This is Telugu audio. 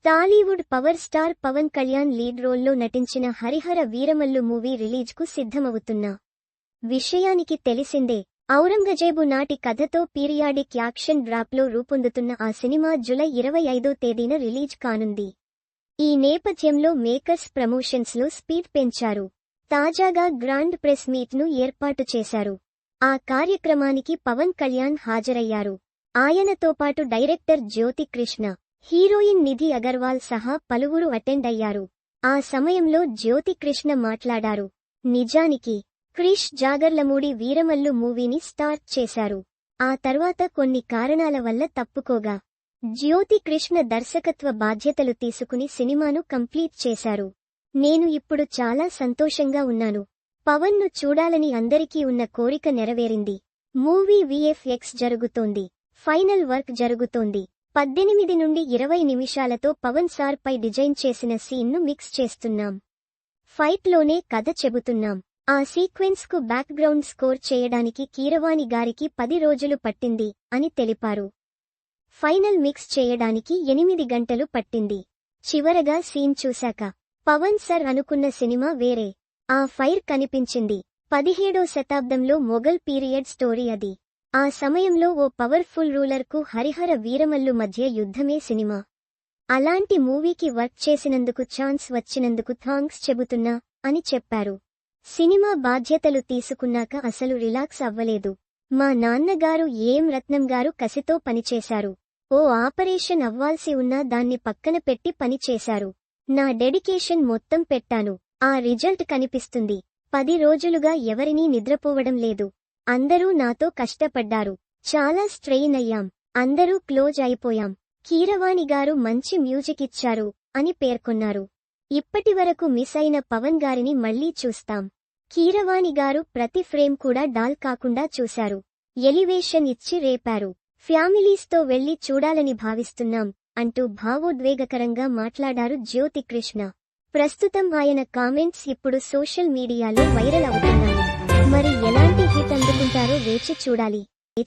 Tollywood power star Pawan Kalyan lead రోల్లో నటించిన హరిహర వీరమల్లు మూవీ రిలీజ్కు సిద్ధమవుతున్న విషయానికి తెలిసిందే. ఔరంగజేబు నాటి కథతో పీరియాడిక్ యాక్షన్ డ్రాప్లో రూపొందుతున్న ఆ సినిమా జూలై 25వ తేదీన రిలీజ్ కానుంది. ఈ నేపథ్యంలో మేకర్స్ ప్రమోషన్స్లో స్పీడ్ పెంచారు. తాజాగా గ్రాండ్ ప్రెస్ మీట్ను ఏర్పాటు చేశారు. ఆ కార్యక్రమానికి పవన్ కళ్యాణ్ హాజరయ్యారు. ఆయనతో పాటు డైరెక్టర్ జ్యోతి కృష్ణ, హీరోయిన్ నిధి అగర్వాల్ సహా పలువురు అటెండ్ అయ్యారు. ఆ సమయంలో జ్యోతి కృష్ణ మాట్లాడారు. నిజానికి క్రిష్ జాగర్లమూడి వీరమల్లు మూవీని స్టార్ట్ చేశారు. ఆ తర్వాత కొన్ని కారణాల వల్ల తప్పుకోగా జ్యోతి కృష్ణ దర్శకత్వ బాధ్యతలు తీసుకుని సినిమాను కంప్లీట్ చేశారు. నేను ఇప్పుడు చాలా సంతోషంగా ఉన్నాను. పవన్ను చూడాలని అందరికీ ఉన్న కోరిక నెరవేరింది. మూవీ VFX జరుగుతోంది. ఫైనల్ వర్క్ జరుగుతోంది. 18 నుండి 20 నిమిషాలతో పవన్ సార్ పై డిజైన్ చేసిన సీన్ను మిక్స్ చేస్తున్నాం. ఫైట్లోనే కథ చెబుతున్నాం. ఆ సీక్వెన్స్ కు బ్యాక్గ్రౌండ్ స్కోర్ చేయడానికి కీరవాణి గారికి 10 రోజులు పట్టింది అని తెలిపారు. ఫైనల్ మిక్స్ చేయడానికి 8 గంటలు పట్టింది. చివరగా సీన్ చూశాక పవన్ సర్ అనుకున్న సినిమా వేరే. ఆ ఫైర్ కనిపించింది. 17వ శతాబ్దంలో మొఘల్ పీరియడ్ స్టోరీ అది. ఆ సమయంలో ఓ పవర్ఫుల్ రూలర్కు హరిహర వీరమల్లు మధ్య యుద్ధమే సినిమా. అలాంటి మూవీకి వర్క్ చేసినందుకు ఛాన్స్ వచ్చినందుకు థాంక్స్ చెబుతున్నా అని చెప్పారు. సినిమా బాధ్యతలు తీసుకున్నాక అసలు రిలాక్స్ అవ్వలేదు. మా నాన్నగారు రత్నం గారు కసితో పనిచేశారు. ఓ ఆపరేషన్ అవ్వాల్సి ఉన్నా దాన్ని పక్కన పెట్టి పనిచేశారు. నా డెడికేషన్ మొత్తం పెట్టాను. ఆ రిజల్ట్ కనిపిస్తుంది. 10 రోజులుగా ఎవరినీ నిద్రపోవడం లేదు. అందరూ నాతో కష్టపడ్డారు. చాలా స్ట్రెయిన్ అయ్యాం. అందరూ క్లోజ్ అయిపోయాం. కీరవాణి గారు మంచి మ్యూజిక్ ఇచ్చారు అని పేర్కొన్నారు. ఇప్పటివరకు మిస్ అయిన పవన్ గారిని మళ్లీ చూస్తాం. కీరవాణి గారు ప్రతి ఫ్రేమ్ కూడా డాల్ కాకుండా చూశారు. ఎలివేషన్ ఇచ్చి రేపారు. ఫ్యామిలీస్తో వెళ్లి చూడాలని భావిస్తున్నాం అంటూ భావోద్వేగకరంగా మాట్లాడారు జ్యోతి కృష్ణ. ప్రస్తుతం ఆయన కామెంట్స్ ఇప్పుడు సోషల్ మీడియాలో వైరల్ అవుతున్నాయి. మరి ఎలాంటి హిట్ అందుకుంటారో వేచి చూడాలి.